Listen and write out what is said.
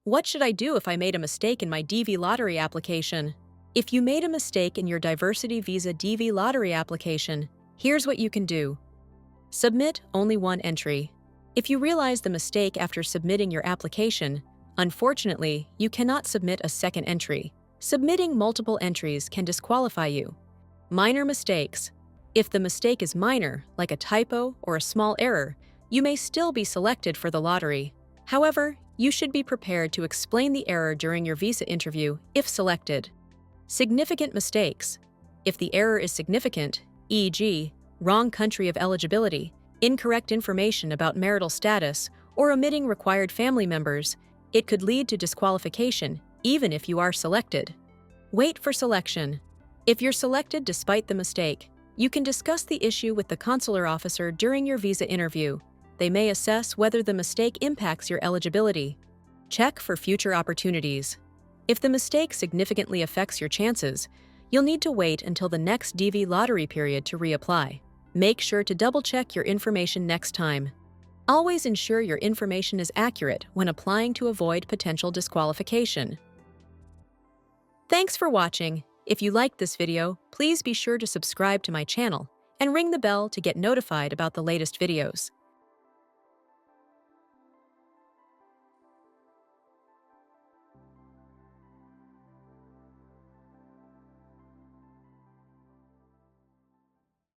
What should I do if I made a mistake in my DV lottery application? If you made a mistake in your diversity visa DV lottery application, here's what you can do. Submit only one entry. If you realize the mistake after submitting your application, unfortunately, you cannot submit a second entry. Submitting multiple entries can disqualify you. Minor mistakes. If the mistake is minor, like a typo or a small error, you may still be selected for the lottery. However, you should be prepared to explain the error during your visa interview if selected. Significant mistakes. If the error is significant, e.g., wrong country of eligibility, incorrect information about marital status, or omitting required family members, it could lead to disqualification, even if you are selected. Wait for selection. If you're selected despite the mistake, you can discuss the issue with the consular officer during your visa interview. They may assess whether the mistake impacts your eligibility. Check for future opportunities. If the mistake significantly affects your chances, you'll need to wait until the next DV lottery period to reapply. Make sure to double-check your information next time. Always ensure your information is accurate when applying to avoid potential disqualification. Thanks for watching. If you liked this video, please be sure to subscribe to my channel and ring the bell to get notified about the latest videos.